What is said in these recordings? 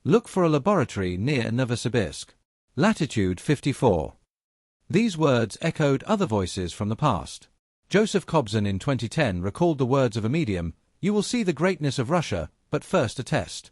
Look for a laboratory near Novosibirsk. Latitude 54. These words echoed other voices from the past. Joseph Kobzon in 2010 recalled the words of a medium, "You will see the greatness of Russia, but first a test."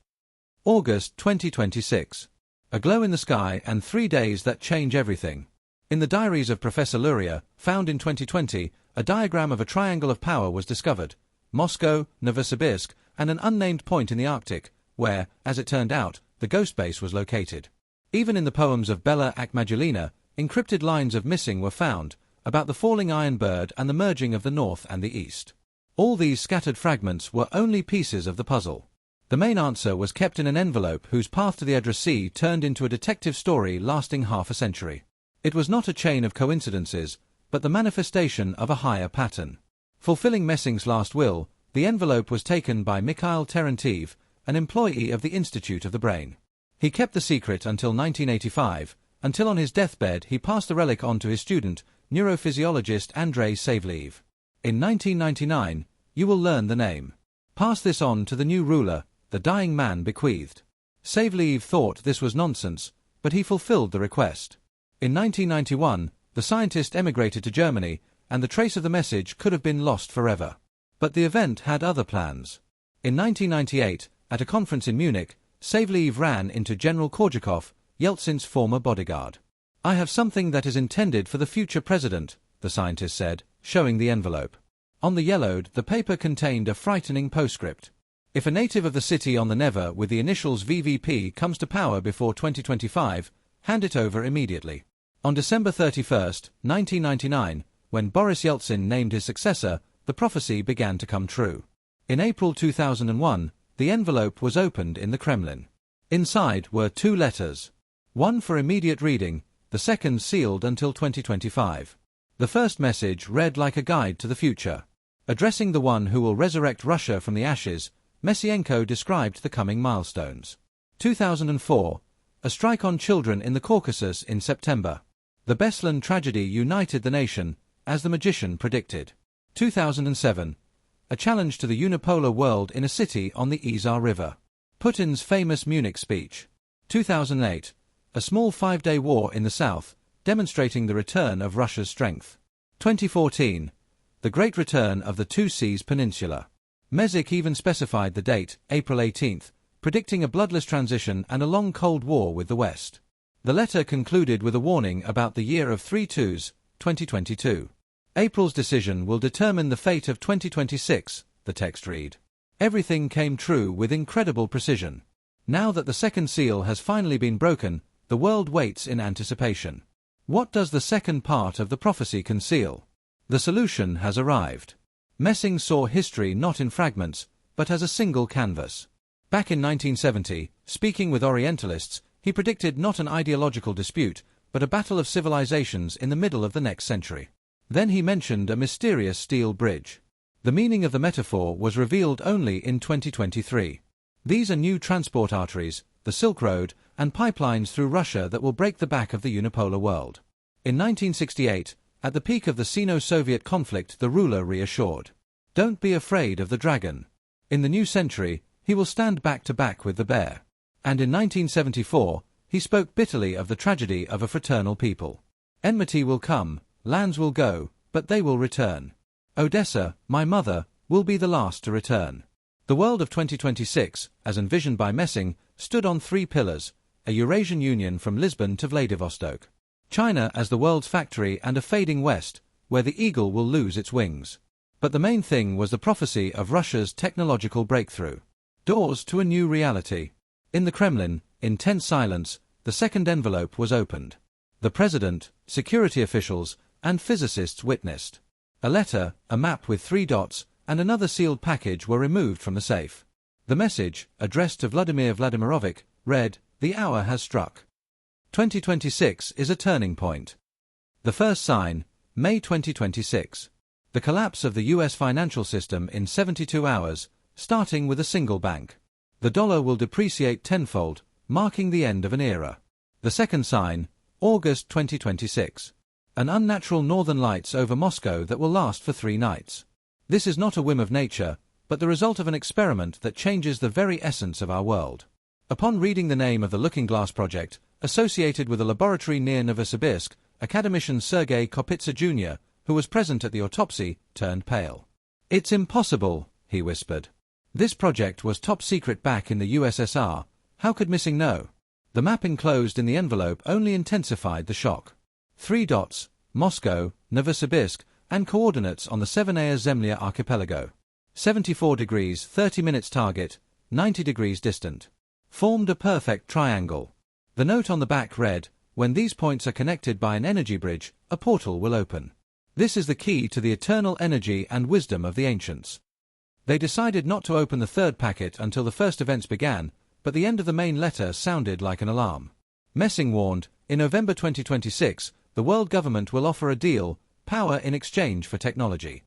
August 2026. A glow in the sky and 3 days that change everything. In the diaries of Professor Luria, found in 2020, a diagram of a triangle of power was discovered: Moscow, Novosibirsk, and an unnamed point in the Arctic, where, as it turned out, the ghost base was located. Even in the poems of Bella Akmadulina, encrypted lines of missing were found, about the falling iron bird and the merging of the north and the east. All these scattered fragments were only pieces of the puzzle. The main answer was kept in an envelope whose path to the addressee turned into a detective story lasting half a century. It was not a chain of coincidences, but the manifestation of a higher pattern. Fulfilling Messing's last will, the envelope was taken by Mikhail Terentiev, an employee of the Institute of the Brain. He kept the secret until 1985, until on his deathbed he passed the relic on to his student, neurophysiologist Andrei Savleev. In 1999, you will learn the name. Pass this on to the new ruler, the dying man bequeathed. Savleev thought this was nonsense, but he fulfilled the request. In 1991, the scientist emigrated to Germany, and the trace of the message could have been lost forever. But the event had other plans. In 1998, at a conference in Munich, Savleev ran into General Korzhakov, Yeltsin's former bodyguard. "I have something that is intended for the future president," the scientist said, showing the envelope. On the yellowed, the paper contained a frightening postscript. "If a native of the city on the Neva with the initials VVP comes to power before 2025, hand it over immediately." On December 31, 1999, when Boris Yeltsin named his successor, the prophecy began to come true. In April 2001, the envelope was opened in the Kremlin. Inside were 2 letters. One for immediate reading, the second sealed until 2025. The first message read like a guide to the future. Addressing the one who will resurrect Russia from the ashes, Messienko described the coming milestones. 2004. A strike on children in the Caucasus in September. The Beslan tragedy united the nation, as the magician predicted. 2007. A challenge to the unipolar world in a city on the Isar River. Putin's famous Munich speech. 2008. A small 5-day war in the south, demonstrating the return of Russia's strength. 2014. The great return of the Two Seas Peninsula. Mezek even specified the date, April 18th, predicting a bloodless transition and a long Cold War with the West. The letter concluded with a warning about the year of 3 twos, 2022. April's decision will determine the fate of 2026, the text read. Everything came true with incredible precision. Now that the second seal has finally been broken, the world waits in anticipation. What does the second part of the prophecy conceal? The solution has arrived. Messing saw history not in fragments, but as a single canvas. Back in 1970, speaking with Orientalists, he predicted not an ideological dispute, but a battle of civilizations in the middle of the next century. Then he mentioned a mysterious steel bridge. The meaning of the metaphor was revealed only in 2023. These are new transport arteries, the Silk Road, and pipelines through Russia that will break the back of the unipolar world. In 1968, at the peak of the Sino-Soviet conflict, the ruler reassured. Don't be afraid of the dragon. In the new century, he will stand back to back with the bear. And in 1974, he spoke bitterly of the tragedy of a fraternal people. Enmity will come, lands will go, but they will return. Odessa, my mother, will be the last to return. The world of 2026, as envisioned by Messing, stood on 3 pillars: a Eurasian Union from Lisbon to Vladivostok, China as the world's factory, and a fading West, where the eagle will lose its wings. But the main thing was the prophecy of Russia's technological breakthrough. Doors to a new reality. In the Kremlin, in tense silence, the second envelope was opened. The president, security officials, and physicists witnessed. A letter, a map with 3 dots, and another sealed package were removed from the safe. The message, addressed to Vladimir Vladimirovich, read, "The hour has struck. 2026 is a turning point." The first sign, May 2026. The collapse of the U.S. financial system in 72 hours, starting with a single bank. The dollar will depreciate tenfold, marking the end of an era. The second sign, August 2026. An unnatural northern lights over Moscow that will last for 3 nights. This is not a whim of nature, but the result of an experiment that changes the very essence of our world. Upon reading the name of the Looking Glass project, associated with a laboratory near Novosibirsk, academician Sergei Kopitsa Jr., who was present at the autopsy, turned pale. "It's impossible," he whispered. "This project was top secret back in the USSR. How could Missing know?" The map enclosed in the envelope only intensified the shock. 3 dots, Moscow, Novosibirsk, and coordinates on the Severnaya Zemlya archipelago. 74 degrees 30 minutes target, 90 degrees distant. Formed a perfect triangle. The note on the back read, "When these points are connected by an energy bridge, a portal will open. This is the key to the eternal energy and wisdom of the ancients." They decided not to open the third packet until the first events began, but the end of the main letter sounded like an alarm. Messing warned, in November 2026, the world government will offer a deal, power in exchange for technology.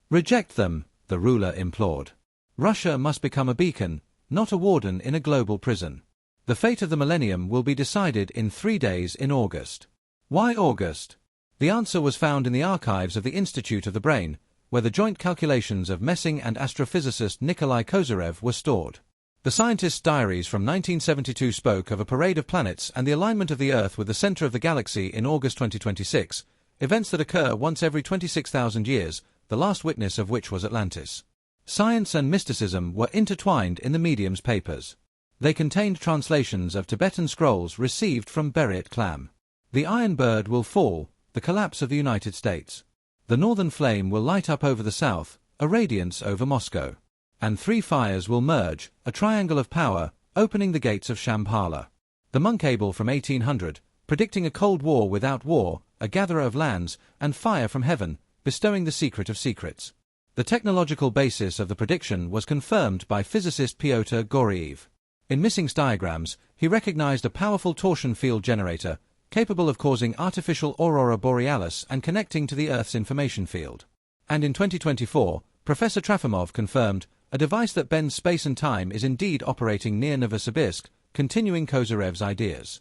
"Reject them," the ruler implored. "Russia must become a beacon, not a warden in a global prison. The fate of the millennium will be decided in 3 days in August." Why August? The answer was found in the archives of the Institute of the Brain, where the joint calculations of Messing and astrophysicist Nikolai Kozyrev were stored. The scientist's diaries from 1972 spoke of a parade of planets and the alignment of the Earth with the center of the galaxy in August 2026, events that occur once every 26,000 years, the last witness of which was Atlantis. Science and mysticism were intertwined in the medium's papers. They contained translations of Tibetan scrolls received from Beriat Clam. The Iron Bird will fall, the collapse of the United States. The northern flame will light up over the south, a radiance over Moscow. And 3 fires will merge, a triangle of power, opening the gates of Shambhala. The Monkable from 1800, predicting a Cold War without war, a gatherer of lands, and fire from heaven, bestowing the secret of secrets. The technological basis of the prediction was confirmed by physicist Pyotr Goriev. In Missing's diagrams, he recognized a powerful torsion field generator, capable of causing artificial aurora borealis and connecting to the Earth's information field. And in 2024, Professor Trafimov confirmed, a device that bends space and time is indeed operating near Novosibirsk, continuing Kozyrev's ideas.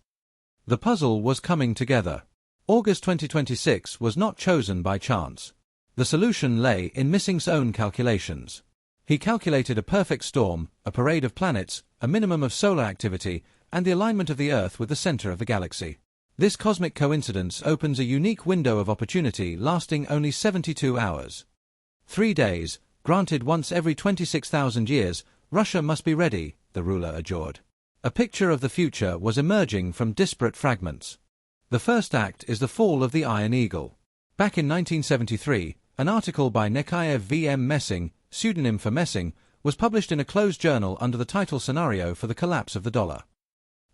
The puzzle was coming together. August 2026 was not chosen by chance. The solution lay in Missing's own calculations. He calculated a perfect storm, a parade of planets, a minimum of solar activity, and the alignment of the Earth with the center of the galaxy. This cosmic coincidence opens a unique window of opportunity lasting only 72 hours. 3 days, granted once every 26,000 years, Russia must be ready, the ruler adjured. A picture of the future was emerging from disparate fragments. The first act is the fall of the Iron Eagle. Back in 1973, an article by Nekayev V.M. Messing, pseudonym for Messing, was published in a closed journal under the title Scenario for the Collapse of the Dollar.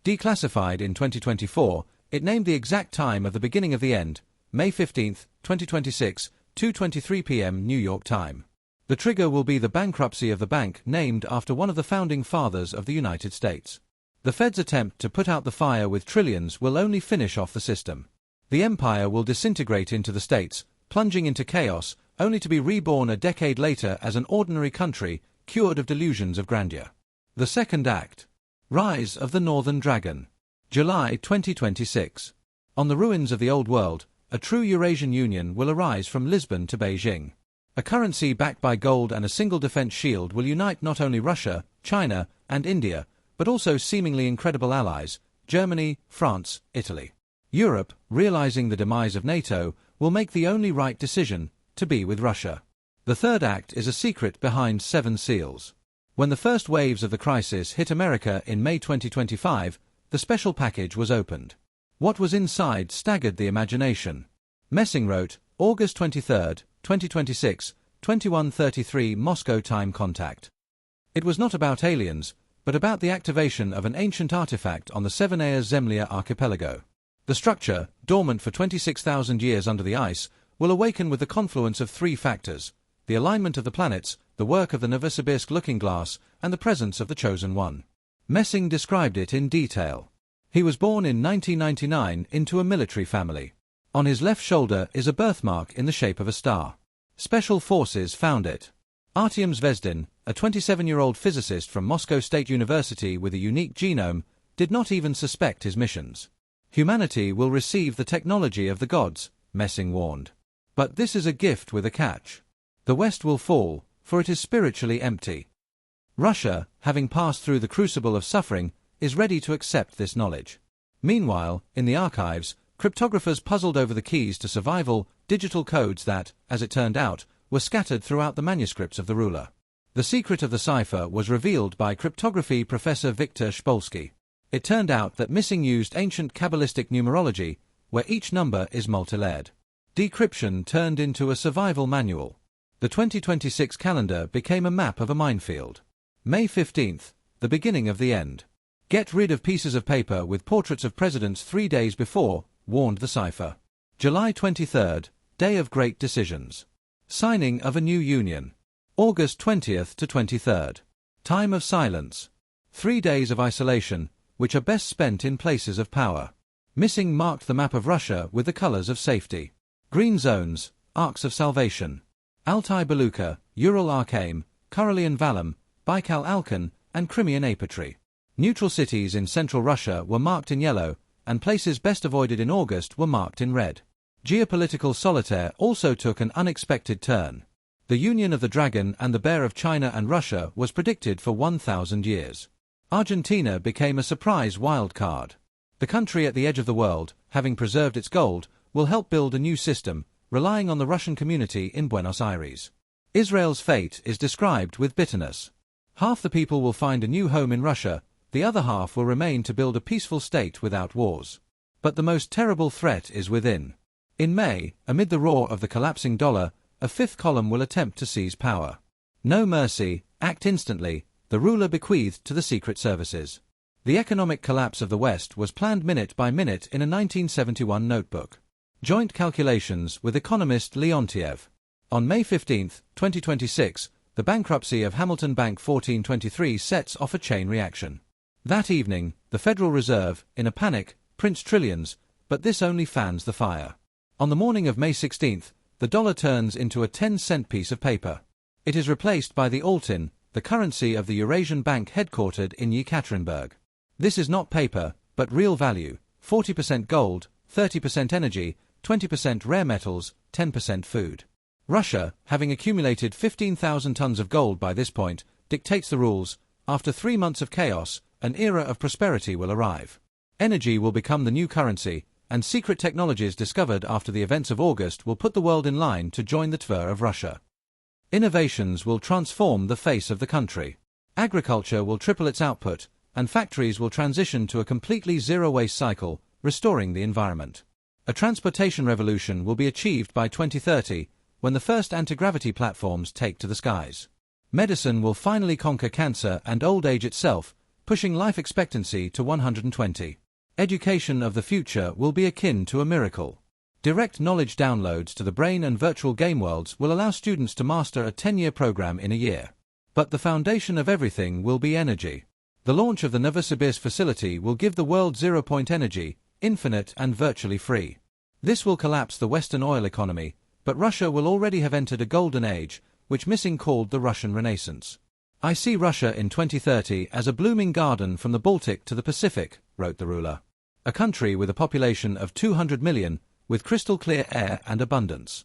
Declassified in 2024, it named the exact time of the beginning of the end, May 15, 2026, 2:23 p.m. New York time. The trigger will be the bankruptcy of the bank named after one of the founding fathers of the United States. The Fed's attempt to put out the fire with trillions will only finish off the system. The empire will disintegrate into the states, plunging into chaos, only to be reborn a decade later as an ordinary country, cured of delusions of grandeur. The second act. Rise of the Northern Dragon. July 2026. On the ruins of the old world, a true Eurasian Union will arise from Lisbon to Beijing. A currency backed by gold and a single defense shield will unite not only Russia, China, and India, but also seemingly incredible allies, Germany, France, Italy. Europe, realizing the demise of NATO, will make the only right decision, to be with Russia. The third act is a secret behind 7 seals. When the first waves of the crisis hit America in May 2025, the special package was opened. What was inside staggered the imagination. Messing wrote, August 23, 2026, 21:33 Moscow time contact. It was not about aliens, but about the activation of an ancient artifact on the Severnaya Zemlya archipelago. The structure, dormant for 26,000 years under the ice, will awaken with the confluence of 3 factors: the alignment of the planets, the work of the Novosibirsk Looking Glass, and the presence of the Chosen One. Messing described it in detail. He was born in 1999 into a military family. On his left shoulder is a birthmark in the shape of a star. Special forces found it. Artyom Zvezdin, a 27-year-old physicist from Moscow State University with a unique genome, did not even suspect his missions. Humanity will receive the technology of the gods, Messing warned. But this is a gift with a catch. The West will fall, for it is spiritually empty. Russia, having passed through the crucible of suffering, is ready to accept this knowledge. Meanwhile, in the archives, cryptographers puzzled over the keys to survival, digital codes that, as it turned out, were scattered throughout the manuscripts of the ruler. The secret of the cipher was revealed by cryptography professor Victor Spolsky. It turned out that missing used ancient Kabbalistic numerology, where each number is multilayered. Decryption turned into a survival manual. The 2026 calendar became a map of a minefield. May 15th, the beginning of the end. Get rid of pieces of paper with portraits of presidents 3 days before, warned the cipher. July 23rd, day of great decisions. Signing of a new union. August 20th to 23rd. Time of silence. 3 days of isolation, which are best spent in places of power. Missing marked the map of Russia with the colors of safety. Green zones, arcs of salvation. Altai Belukha, Ural Arkham, Karelian Valum, Baikal Alkan, and Crimean Apatry. Neutral cities in central Russia were marked in yellow, and places best avoided in August were marked in red. Geopolitical solitaire also took an unexpected turn. The union of the dragon and the bear of China and Russia was predicted for 1,000 years. Argentina became a surprise wild card. The country at the edge of the world, having preserved its gold, will help build a new system, relying on the Russian community in Buenos Aires. Israel's fate is described with bitterness. Half the people will find a new home in Russia, the other half will remain to build a peaceful state without wars. But the most terrible threat is within. In May, amid the roar of the collapsing dollar, a fifth column will attempt to seize power. No mercy, act instantly, the ruler bequeathed to the secret services. The economic collapse of the West was planned minute by minute in a 1971 notebook. Joint calculations with economist Leontiev. On May 15, 2026, the bankruptcy of Hamilton Bank 1423 sets off a chain reaction. That evening, the Federal Reserve, in a panic, prints trillions, but this only fans the fire. On the morning of May 16, the dollar turns into a 10-cent piece of paper. It is replaced by the Altin, the currency of the Eurasian Bank headquartered in Yekaterinburg. This is not paper, but real value: 40% gold, 30% energy, 20% rare metals, 10% food. Russia, having accumulated 15,000 tons of gold by this point, dictates the rules. After 3 months of chaos, an era of prosperity will arrive. Energy will become the new currency, and secret technologies discovered after the events of August will put the world in line to join the Tver of Russia. Innovations will transform the face of the country. Agriculture will triple its output, and factories will transition to a completely zero-waste cycle, restoring the environment. A transportation revolution will be achieved by 2030, when the first anti-gravity platforms take to the skies. Medicine will finally conquer cancer and old age itself, pushing life expectancy to 120. Education of the future will be akin to a miracle. Direct knowledge downloads to the brain and virtual game worlds will allow students to master a 10-year program in a year. But the foundation of everything will be energy. The launch of the Novosibirsk facility will give the world zero-point energy, infinite and virtually free. This will collapse the Western oil economy, but Russia will already have entered a golden age, which Missing called the Russian Renaissance. "I see Russia in 2030 as a blooming garden from the Baltic to the Pacific," wrote the ruler. A country with a population of 200 million, with crystal-clear air and abundance.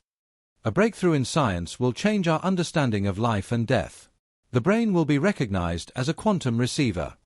A breakthrough in science will change our understanding of life and death. The brain will be recognized as a quantum receiver.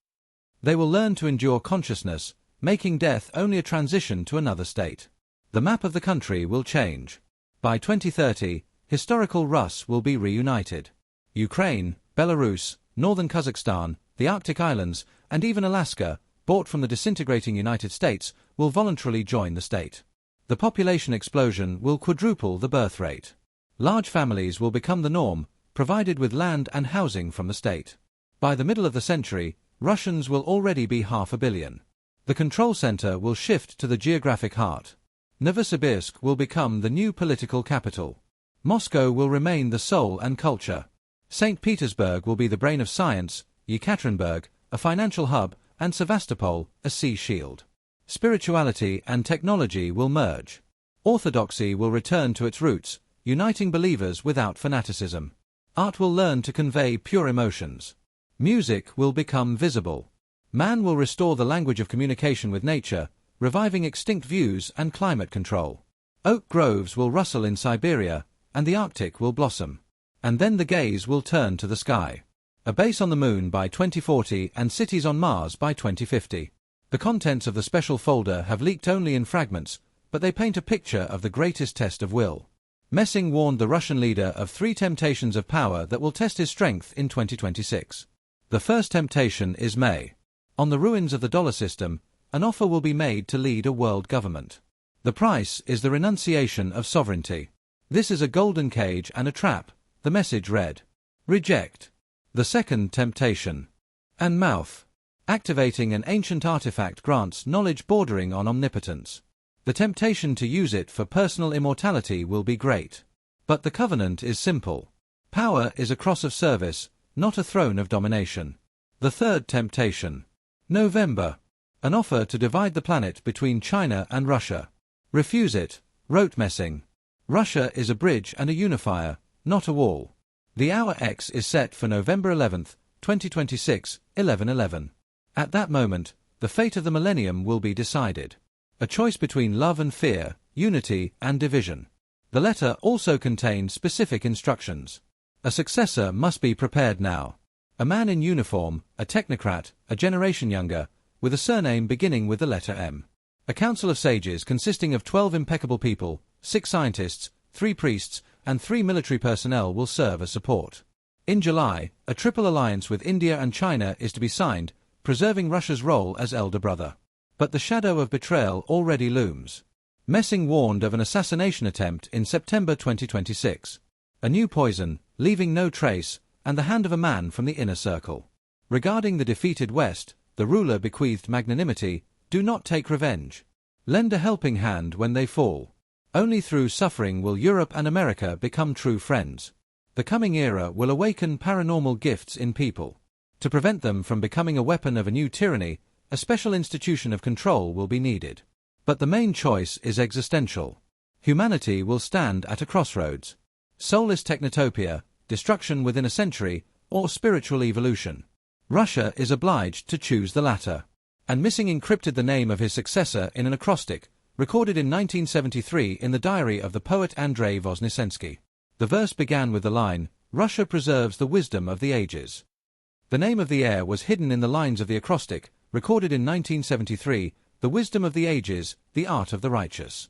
They will learn to endure consciousness, making death only a transition to another state. The map of the country will change. By 2030, historical Rus will be reunited. Ukraine, Belarus, northern Kazakhstan, the Arctic Islands, and even Alaska, bought from the disintegrating United States, will voluntarily join the state. The population explosion will quadruple the birth rate. Large families will become the norm, provided with land and housing from the state. By the middle of the century, Russians will already be 500 million. The control center will shift to the geographic heart. Novosibirsk will become the new political capital. Moscow will remain the soul and culture. St. Petersburg will be the brain of science, Yekaterinburg, a financial hub, and Sevastopol, a sea shield. Spirituality and technology will merge. Orthodoxy will return to its roots, uniting believers without fanaticism. Art will learn to convey pure emotions. Music will become visible. Man will restore the language of communication with nature, reviving extinct views and climate control. Oak groves will rustle in Siberia, and the Arctic will blossom. And then the gaze will turn to the sky. a base on the Moon by 2040 and cities on Mars by 2050. The contents of the special folder have leaked only in fragments, but they paint a picture of the greatest test of will. Messing warned the Russian leader of 3 temptations of power that will test his strength in 2026. The first temptation is May. On the ruins of the dollar system, an offer will be made to lead a world government. The price is the renunciation of sovereignty. This is a golden cage and a trap, the message read. Reject. The second temptation. And mouth. Activating an ancient artifact grants knowledge bordering on omnipotence. The temptation to use it for personal immortality will be great. But the covenant is simple. Power is a cross of service, not a throne of domination. The third temptation. November. An offer to divide the planet between China and Russia. Refuse it, wrote Messing. Russia is a bridge and a unifier, not a wall. The hour X is set for November 11, 2026, 11:11. At that moment, the fate of the millennium will be decided. A choice between love and fear, unity and division. The letter also contains specific instructions. A successor must be prepared now. A man in uniform, a technocrat, a generation younger, with a surname beginning with the letter M. A council of sages consisting of 12 impeccable people, 6 scientists, 3 priests, and 3 military personnel will serve as support. In July, a triple alliance with India and China is to be signed, preserving Russia's role as elder brother. But the shadow of betrayal already looms. Messing warned of an assassination attempt in September 2026. A new poison, leaving no trace, and the hand of a man from the inner circle. Regarding the defeated West, the ruler bequeathed magnanimity, do not take revenge. Lend a helping hand when they fall. Only through suffering will Europe and America become true friends. The coming era will awaken paranormal gifts in people. To prevent them from becoming a weapon of a new tyranny, a special institution of control will be needed. But the main choice is existential. Humanity will stand at a crossroads. Soulless technotopia, destruction within a century, or spiritual evolution. Russia is obliged to choose the latter. And Messing encrypted the name of his successor in an acrostic, recorded in 1973 in the diary of the poet Andrei Voznesensky. The verse began with the line, "Russia preserves the wisdom of the ages." The name of the heir was hidden in the lines of the acrostic, recorded in 1973, "The wisdom of the ages, the art of the righteous."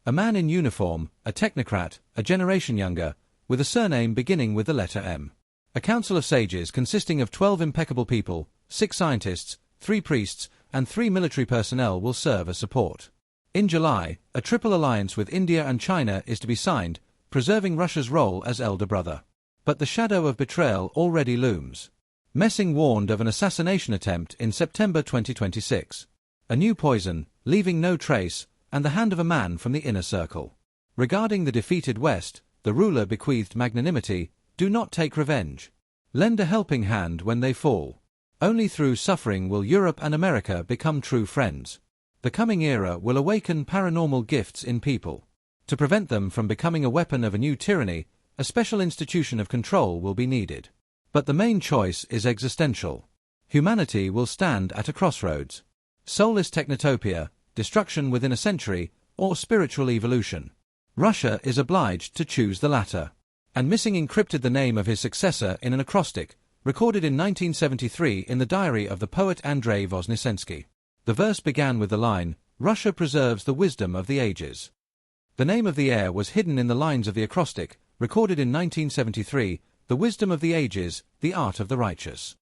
A man in uniform, a technocrat, a generation younger, with a surname beginning with the letter M. A council of sages consisting of 12 impeccable people, 6 scientists, 3 priests, and 3 military personnel will serve as support. In July, a triple alliance with India and China is to be signed, preserving Russia's role as elder brother. But the shadow of betrayal already looms. Messing warned of an assassination attempt in September 2026. A new poison, leaving no trace, and the hand of a man from the inner circle. Regarding the defeated West, the ruler bequeathed magnanimity, do not take revenge. Lend a helping hand when they fall. Only through suffering will Europe and America become true friends. The coming era will awaken paranormal gifts in people. To prevent them from becoming a weapon of a new tyranny, a special institution of control will be needed. But the main choice is existential. Humanity will stand at a crossroads. Soulless technotopia, destruction within a century, or spiritual evolution. Russia is obliged to choose the latter. And Messing encrypted the name of his successor in an acrostic, recorded in 1973 in the diary of the poet Andrei Voznesensky. The verse began with the line, "Russia preserves the wisdom of the ages." The name of the heir was hidden in the lines of the acrostic, recorded in 1973, "The wisdom of the ages, the art of the righteous."